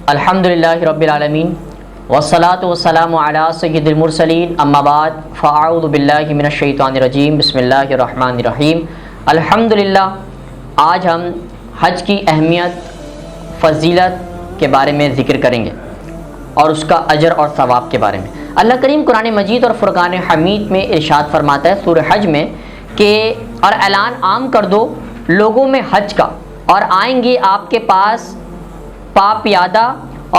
الحمدللہ رب العالمین والصلاة والسلام علی سید المرسلین اما بعد فاعوذ باللہ من الشیطان الرجیم بسم اللہ الرحمن الرحیم۔ الحمدللہ آج ہم حج کی اہمیت، فضیلت کے بارے میں ذکر کریں گے اور اس کا اجر اور ثواب کے بارے میں۔ اللہ کریم قرآن مجید اور فرقان حمید میں ارشاد فرماتا ہے سورہ حج میں کہ اور اعلان عام کر دو لوگوں میں حج کا، اور آئیں گے آپ کے پاس پا پیادہ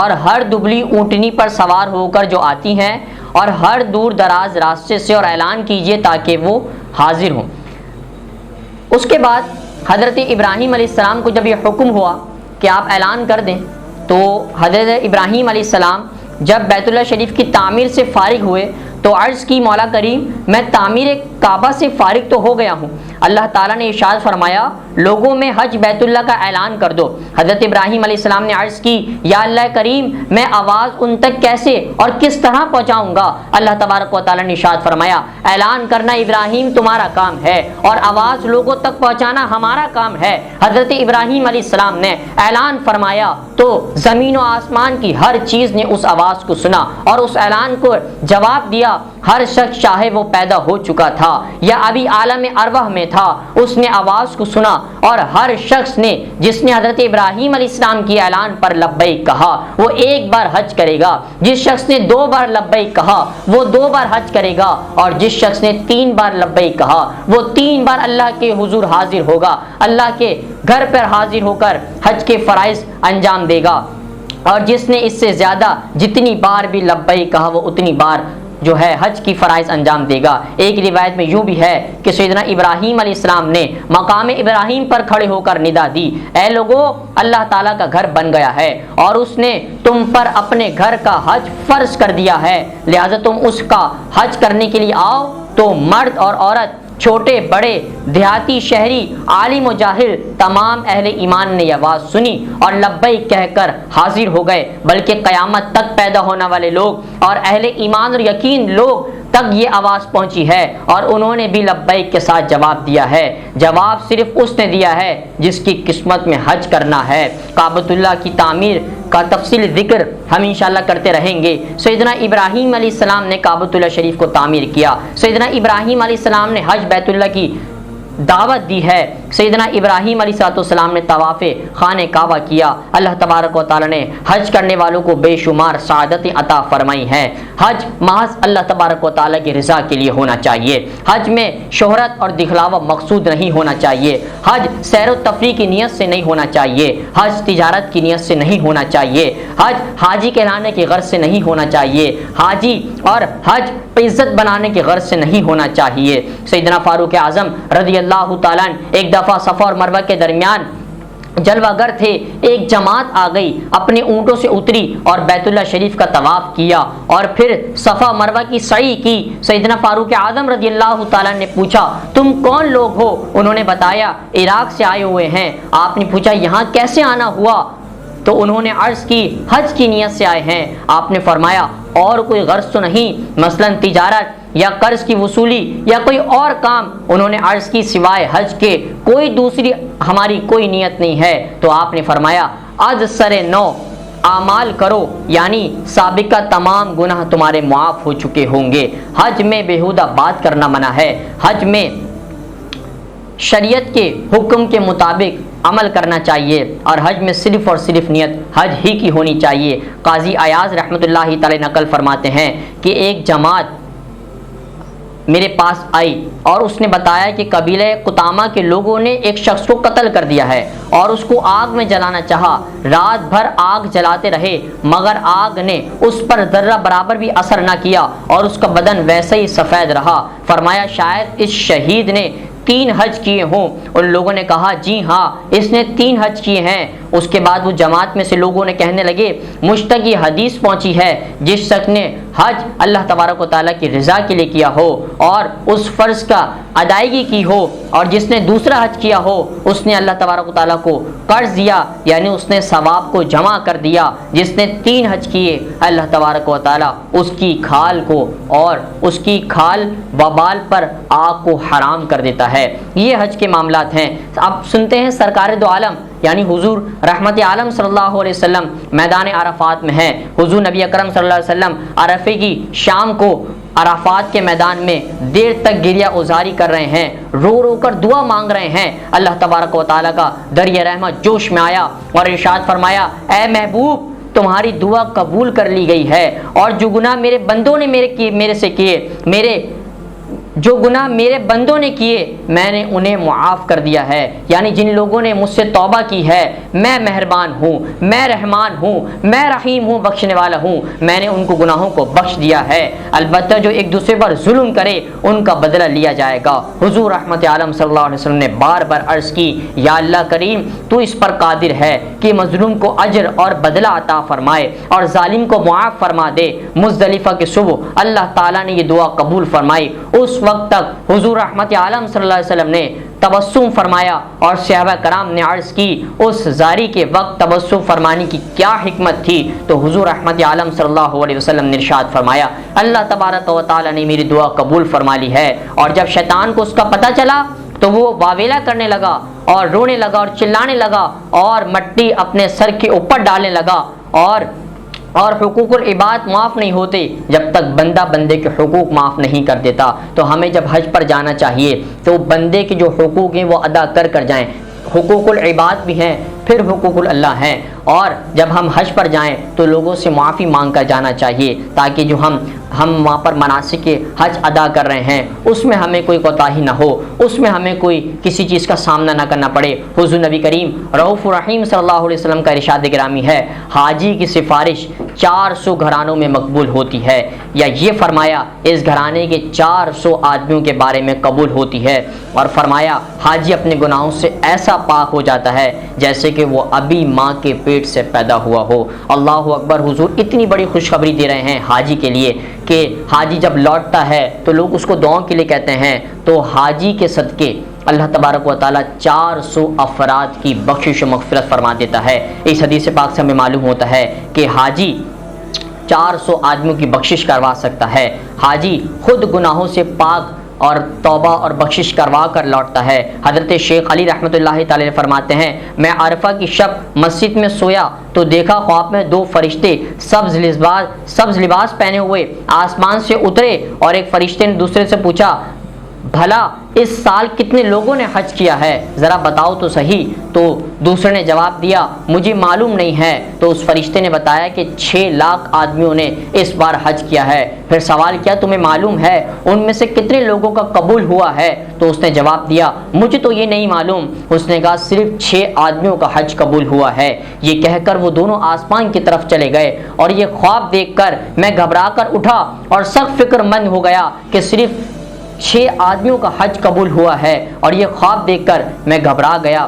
اور ہر دبلی اونٹنی پر سوار ہو کر جو آتی ہیں، اور ہر دور دراز راستے سے، اور اعلان کیجئے تاکہ وہ حاضر ہوں۔ اس کے بعد حضرت ابراہیم علیہ السلام کو جب یہ حکم ہوا کہ آپ اعلان کر دیں، تو حضرت ابراہیم علیہ السلام جب بیت اللہ شریف کی تعمیر سے فارغ ہوئے تو عرض کی مولا کریم میں تعمیر کعبہ سے فارغ تو ہو گیا ہوں۔ اللہ تعالیٰ نے ارشاد فرمایا لوگوں میں حج بیت اللہ کا اعلان کر دو۔ حضرت ابراہیم علیہ السلام نے عرض کی یا اللہ کریم میں آواز ان تک کیسے اور کس طرح پہنچاؤں گا؟ اللہ تبارک و تعالیٰ نے ارشاد فرمایا اعلان کرنا ابراہیم تمہارا کام ہے اور آواز لوگوں تک پہنچانا ہمارا کام ہے۔ حضرت ابراہیم علیہ السلام نے اعلان فرمایا تو زمین و آسمان کی ہر چیز نے اس آواز کو سنا اور اس اعلان کو جواب دیا۔ ہر شخص چاہے وہ پیدا ہو چکا تھا یا ابھی عالم ارواح میں تھا، اس نے آواز کو سنا، اور ہر شخص نے جس نے حضرت ابراہیم علیہ السلام کی اعلان پر لبیک کہا وہ ایک بار حج کرے گا، جس شخص نے 2 بار لبیک کہا وہ 2 بار حج کرے گا، اور جس شخص نے 3 بار لبیک کہا وہ 3 بار اللہ کے حضور حاضر ہوگا، اللہ کے گھر پر حاضر ہو کر حج کے فرائض انجام دے گا۔ اور جس نے اس سے زیادہ جتنی بار بھی لبیک کہا وہ اتنی بار جو ہے حج کی فرائض انجام دے گا۔ ایک روایت میں یوں بھی ہے کہ سیدنا ابراہیم علیہ السلام نے مقام ابراہیم پر کھڑے ہو کر ندا دی اے لوگو اللہ تعالیٰ کا گھر بن گیا ہے اور اس نے تم پر اپنے گھر کا حج فرض کر دیا ہے، لہذا تم اس کا حج کرنے کے لیے آؤ۔ تو مرد اور عورت، چھوٹے بڑے، دیہاتی شہری، عالم و جاہل، تمام اہل ایمان نے یہ آواز سنی اور لبیک کہہ کر حاضر ہو گئے، بلکہ قیامت تک پیدا ہونے والے لوگ اور اہل ایمان اور یقین لوگ تک یہ آواز پہنچی ہے اور انہوں نے بھی لبیک کے ساتھ جواب دیا ہے۔ جواب صرف اس نے دیا ہے جس کی قسمت میں حج کرنا ہے۔ کعبۃ اللہ کی تعمیر کا تفصیل ذکر ہم انشاءاللہ کرتے رہیں گے۔ سیدنا ابراہیم علیہ السلام نے کعبۃ اللہ شریف کو تعمیر کیا، سیدنا ابراہیم علیہ السلام نے حج بیت اللہ کی دعوت دی ہے، سیدنا ابراہیم علیہ السلام نے طواف خانہ کعبہ کیا۔ اللہ تبارک و تعالیٰ نے حج کرنے والوں کو بے شمار سعادتیں عطا فرمائی ہیں۔ حج محض اللہ تبارک و تعالیٰ کی رضا کے لیے ہونا چاہیے۔ حج میں شہرت اور دکھلاوا مقصود نہیں ہونا چاہیے۔ حج سیر و تفریح کی نیت سے نہیں ہونا چاہیے، حج تجارت کی نیت سے نہیں ہونا چاہیے، حج حاجی کہلانے کی غرض سے نہیں ہونا چاہیے، حاجی اور حج عزت بنانے کی غرض سے نہیں ہونا چاہیے۔ سیدنا فاروق اعظم رضی اللہ تعالیٰ ایک دفعہ صفا اور مروہ کے درمیان جلوہ گر تھے، ایک جماعت آ گئی، اپنے اونٹوں سے اتری اور بیت اللہ شریف کا طواف کیا اور پھر صفا مروہ کی سعی کی۔ سیدنا فاروق اعظم رضی اللہ تعالیٰ نے پوچھا تم کون لوگ ہو؟ انہوں نے بتایا عراق سے آئے ہوئے ہیں۔ آپ نے پوچھا یہاں کیسے آنا ہوا؟ تو انہوں نے عرض کی حج کی نیت سے آئے ہیں۔ آپ نے فرمایا اور کوئی غرض تو نہیں، مثلا تجارت یا قرض کی وصولی یا کوئی اور کام؟ انہوں نے عرض کی سوائے حج کے کوئی دوسری ہماری کوئی نیت نہیں ہے۔ تو آپ نے فرمایا از سر نو اعمال کرو، یعنی سابقہ تمام گناہ تمہارے معاف ہو چکے ہوں گے۔ حج میں بیہودہ بات کرنا منع ہے، حج میں شریعت کے حکم کے مطابق عمل کرنا چاہیے، اور حج میں صرف اور صرف نیت حج ہی کی ہونی چاہیے۔ قاضی ایاز رحمۃ اللہ تعالی نقل فرماتے ہیں کہ ایک جماعت میرے پاس آئی اور اس نے بتایا کہ قبیلہ قطامہ کے لوگوں نے ایک شخص کو قتل کر دیا ہے اور اس کو آگ میں جلانا چاہا۔ رات بھر آگ جلاتے رہے مگر آگ نے اس پر ذرہ برابر بھی اثر نہ کیا اور اس کا بدن ویسے ہی سفید رہا۔ فرمایا شاید اس شہید نے 3 حج کیے ہوں۔ ان لوگوں نے کہا جی ہاں اس نے 3 حج کیے ہیں۔ اس کے بعد وہ جماعت میں سے لوگوں نے کہنے لگے مجھ تک یہ حدیث پہنچی ہے جس شخص نے حج اللہ تبارک و تعالیٰ کی رضا کے لیے کیا ہو اور اس فرض کا ادائیگی کی ہو، اور جس نے دوسرا حج کیا ہو اس نے اللہ تبارک و تعالیٰ کو قرض دیا، یعنی اس نے ثواب کو جمع کر دیا۔ جس نے 3 حج کیے اللہ تبارک و تعالیٰ اس کی کھال کو اور اس کی کھال وبال پر آگ کو حرام کر دیتا ہے۔ یہ حج کے معاملات ہیں۔ اب سنتے ہیں سرکار دو عالم یعنی حضور رحمت عالم صلی اللہ علیہ وسلم میدان عرفات میں ہیں. حضور نبی اکرم صلی اللہ علیہ وسلم عرفے کی شام کو عرفات کے میدان میں دیر تک گریہ ازاری کر رہے ہیں, رو رو کر دعا مانگ رہے ہیں. اللہ تبارک و تعالیٰ کا دریا رحمت جوش میں آیا اور ارشاد فرمایا, اے محبوب تمہاری دعا قبول کر لی گئی ہے, اور جو گناہ میرے بندوں نے میرے سے کیے, جو گناہ میرے بندوں نے کیے میں نے انہیں معاف کر دیا ہے. یعنی جن لوگوں نے مجھ سے توبہ کی ہے, میں مہربان ہوں, میں رحمان ہوں, میں رحیم ہوں, بخشنے والا ہوں, میں نے ان کو گناہوں کو بخش دیا ہے. البتہ جو ایک دوسرے پر ظلم کرے ان کا بدلہ لیا جائے گا. حضور رحمت عالم صلی اللہ علیہ وسلم نے بار بار عرض کی, یا اللہ کریم تو اس پر قادر ہے کہ مظلوم کو اجر اور بدلہ عطا فرمائے اور ظالم کو معاف فرما دے. مزدلفہ کے صبح اللہ تعالیٰ نے یہ دعا قبول فرمائی. اس وقت تک حضور رحمت عالم صلی اللہ علیہ وسلم نے تبسم فرمایا, اور صحابہ کرام نے عرض کی اس زاری کے وقت تبسم فرمانے کی کیا حکمت تھی. تو حضور رحمت عالم صلی اللہ علیہ وسلم نے ارشاد فرمایا, اللہ تبارک و تعالی نے میری دعا قبول فرما لی ہے. اور جب شیطان کو اس کا پتہ چلا تو وہ واویلا کرنے لگا اور رونے لگا اور چلانے لگا اور مٹی اپنے سر کے اوپر ڈالنے لگا, اور حقوق العباد معاف نہیں ہوتے جب تک بندہ بندے کے حقوق معاف نہیں کر دیتا. تو ہمیں جب حج پر جانا چاہیے تو بندے کے جو حقوق ہیں وہ ادا کر جائیں. حقوق العباد بھی ہیں, پھر حقوق اللہ ہیں, اور جب ہم حج پر جائیں تو لوگوں سے معافی مانگ کر جانا چاہیے, تاکہ جو ہم وہاں پر مناسک حج ادا کر رہے ہیں اس میں ہمیں کوئی کوتاہی نہ ہو, اس میں ہمیں کوئی کسی چیز کا سامنا نہ کرنا پڑے. حضور نبی کریم رؤوف الرحیم صلی اللہ علیہ وسلم کا ارشاد گرامی ہے, حاجی کی سفارش 400 گھرانوں میں مقبول ہوتی ہے, یا یہ فرمایا اس گھرانے کے 400 آدمیوں کے بارے میں قبول ہوتی ہے. اور فرمایا حاجی اپنے گناہوں سے ایسا پاک ہو جاتا ہے جیسے کہ وہ ابھی ماں کے پیٹ سے پیدا ہوا ہو. اللہ اکبر. حضور اتنی بڑی خوشخبری دے رہے ہیں حاجی کے لیے کہ حاجی جب لوٹتا ہے تو لوگ اس کو دعاؤں کے لیے کہتے ہیں, تو حاجی کے صدقے اللہ تبارک و تعالیٰ 400 افراد کی بخشش و مغفرت فرما دیتا ہے. اس حدیث پاک سے ہمیں معلوم ہوتا ہے کہ حاجی 400 آدمیوں کی بخشش کروا سکتا ہے. حاجی خود گناہوں سے پاک اور توبہ اور بخشش کروا کر لوٹتا ہے. حضرت شیخ علی رحمۃ اللہ تعالی فرماتے ہیں, میں عرفہ کی شب مسجد میں سویا تو دیکھا خواب میں 2 فرشتے سبز لباس پہنے ہوئے آسمان سے اترے, اور ایک فرشتے نے دوسرے سے پوچھا, بھلا اس سال کتنے لوگوں نے حج کیا ہے, ذرا بتاؤ تو صحیح. تو دوسرے نے جواب دیا, مجھے معلوم نہیں ہے. تو اس فرشتے نے بتایا کہ 6 لاکھ آدمیوں نے اس بار حج کیا ہے. پھر سوال کیا, تمہیں معلوم ہے ان میں سے کتنے لوگوں کا قبول ہوا ہے؟ تو اس نے جواب دیا, مجھے تو یہ نہیں معلوم. اس نے کہا صرف 6 آدمیوں کا حج قبول ہوا ہے. یہ کہہ کر وہ دونوں آسمان کی طرف چلے گئے, اور یہ خواب دیکھ کر میں گھبرا کر اٹھا اور سخت فکر مند ہو گیا کہ صرف 6 آدمیوں کا حج قبول ہوا ہے, اور یہ خواب دیکھ کر میں گھبرا گیا,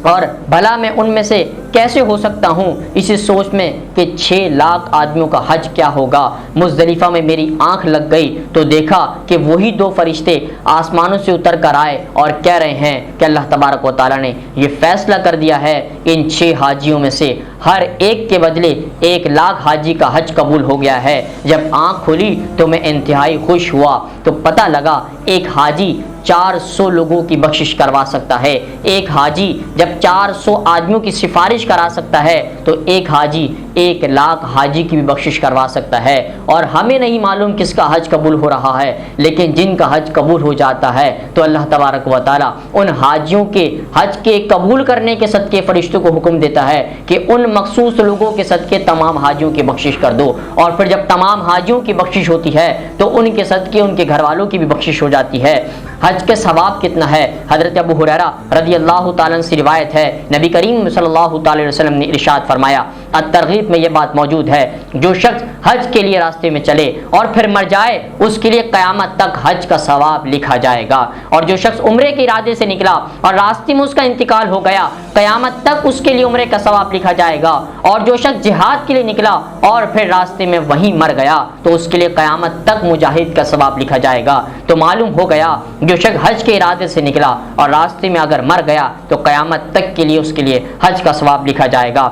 اور بھلا میں ان میں سے کیسے ہو سکتا ہوں. اسی سوچ میں کہ 6 لاکھ آدمیوں کا حج کیا ہوگا, مزدلفہ میں میری آنکھ لگ گئی تو دیکھا کہ وہی 2 فرشتے آسمانوں سے اتر کر آئے اور کہہ رہے ہیں کہ اللہ تبارک و تعالیٰ نے یہ فیصلہ کر دیا ہے, ان 6 حاجیوں میں سے ہر ایک کے بدلے 1 لاکھ حاجی کا حج قبول ہو گیا ہے. جب آنکھ کھلی تو میں انتہائی خوش ہوا, تو پتہ لگا ایک حاجی 400 لوگوں کی بخشش کروا سکتا ہے. ایک حاجی جب 400 آدمیوں کی سفارش کرا سکتا ہے تو ایک حاجی 1 لاکھ حاجی کی بھی بخشش کروا سکتا ہے. اور ہمیں نہیں معلوم کس کا حج قبول ہو رہا ہے, لیکن جن کا حج قبول ہو جاتا ہے تو اللہ تبارک و تعالیٰ ان حاجیوں کے حج کے قبول کرنے کے صدقے فرشتوں کو حکم دیتا ہے کہ ان مخصوص لوگوں کے صدقے تمام حاجیوں کی بخشش کر دو. اور پھر جب تمام حاجیوں کی بخشش ہوتی ہے تو ان کے صدقے ان کے گھر والوں کی بھی بخشش ہو جاتی ہے. حج کے ثواب کتنا ہے؟ حضرت ابو ہریرہ رضی اللہ تعالیٰ عنہ سے روایت ہے, نبی کریم صلی اللہ تعالی علیہ وسلم نے ارشاد فرمایا, الترغیب میں یہ بات موجود ہے, جو شخص حج کے لیے راستے میں چلے اور پھر مر جائے اس کے لیے قیامت تک حج کا ثواب لکھا جائے گا. اور جو شخص عمرے کے ارادے سے نکلا اور راستے میں اس کا انتقال ہو گیا, قیامت تک اس کے لیے عمرے کا ثواب لکھا جائے گا. اور جو شخص جہاد کے لیے نکلا اور پھر راستے میں وہیں مر گیا تو اس کے لیے قیامت تک مجاہد کا ثواب لکھا جائے گا. تو معلوم ہو گیا جو شخص حج کے ارادے سے نکلا اور راستے میں اگر مر گیا تو قیامت تک کے لیے اس کے لیے حج کا ثواب لکھا جائے گا.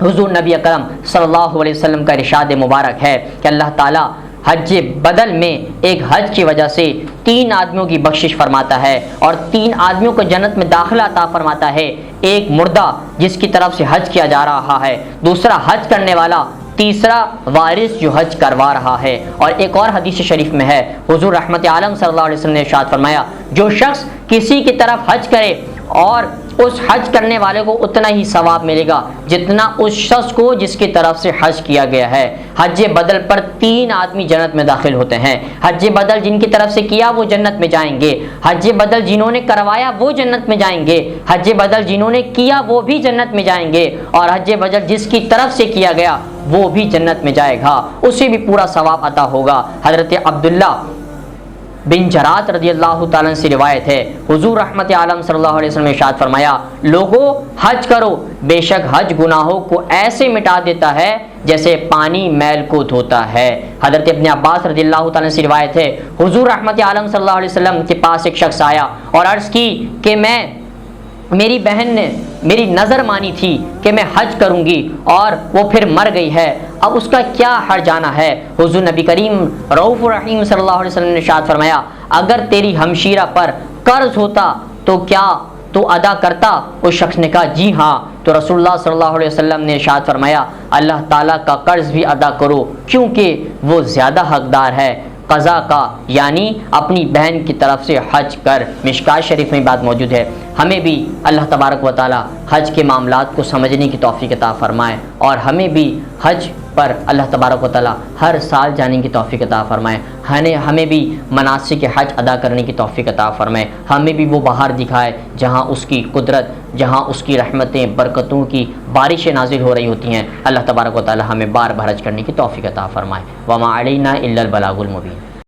حضور نبی اکرم صلی اللہ علیہ وسلم کا ارشاد مبارک ہے کہ اللہ تعالیٰ حج بدل میں ایک حج کی وجہ سے 3 آدمیوں کی بخشش فرماتا ہے اور 3 آدمیوں کو جنت میں داخلہ عطا فرماتا ہے۔ ایک مردہ جس کی طرف سے حج کیا جا رہا ہے، دوسرا حج کرنے والا، تیسرا وارث جو حج کروا رہا ہے۔ اور ایک اور حدیث شریف میں ہے، حضور رحمت عالم صلی اللہ علیہ وسلم نے ارشاد فرمایا، جو شخص کسی کی طرف حج کرے اور اس حج کرنے والے کو اتنا ہی ثواب ملے گا جتنا اس شخص کو جس کی طرف سے حج کیا گیا ہے۔ حج بدل پر 3 آدمی جنت میں داخل ہوتے ہیں۔ حج بدل جن کی طرف سے کیا وہ جنت میں جائیں گے، حج بدل جنہوں نے کروایا وہ جنت میں جائیں گے، حج بدل جنہوں نے کیا وہ بھی جنت میں جائیں گے، اور حج بدل جس کی طرف سے کیا گیا وہ بھی جنت میں جائے گا، اسے بھی پورا ثواب عطا ہوگا۔ حضرت عبداللہ بن جرات رضی اللہ تعالیٰ سے روایت ہے، حضور رحمت عالم صلی اللہ علیہ وسلم نے ارشاد فرمایا، لوگو حج کرو، بے شک حج گناہوں کو ایسے مٹا دیتا ہے جیسے پانی میل کو دھوتا ہے۔ حضرت ابن عباس رضی اللہ تعالیٰ سے روایت ہے، حضور رحمت عالم صلی اللہ علیہ وسلم کے پاس ایک شخص آیا اور عرض کی کہ میری بہن نے میری نظر مانی تھی کہ میں حج کروں گی اور وہ پھر مر گئی ہے، اب اس کا کیا ہرجانہ ہے؟ حضور نبی کریم رؤوف الرحیم صلی اللہ علیہ وسلم نے ارشاد فرمایا، اگر تیری ہمشیرہ پر قرض ہوتا تو کیا تو ادا کرتا؟ اس شخص نے کہا جی ہاں۔ تو رسول اللہ صلی اللہ علیہ وسلم نے ارشاد فرمایا، اللہ تعالیٰ کا قرض بھی ادا کرو کیونکہ وہ زیادہ حقدار ہے قضا کا، یعنی اپنی بہن کی طرف سے حج کر۔ مشکات شریف میں بات موجود ہے۔ ہمیں بھی اللہ تبارک و تعالی حج کے معاملات کو سمجھنے کی توفیق عطا فرمائے اور ہمیں بھی حج پر اللہ تبارک و تعالی ہر سال جانے کی توفیق عطا فرمائے، ہمیں بھی مناسک حج ادا کرنے کی توفیق عطا فرمائے، ہمیں بھی وہ بہار دکھائے جہاں اس کی قدرت، جہاں اس کی رحمتیں، برکتوں کی بارشیں نازل ہو رہی ہوتی ہیں۔ اللہ تبارک و تعالی ہمیں بار بار حج کرنے کی توفیق عطا فرمائے۔ وما علینا الا البلاغ المبین۔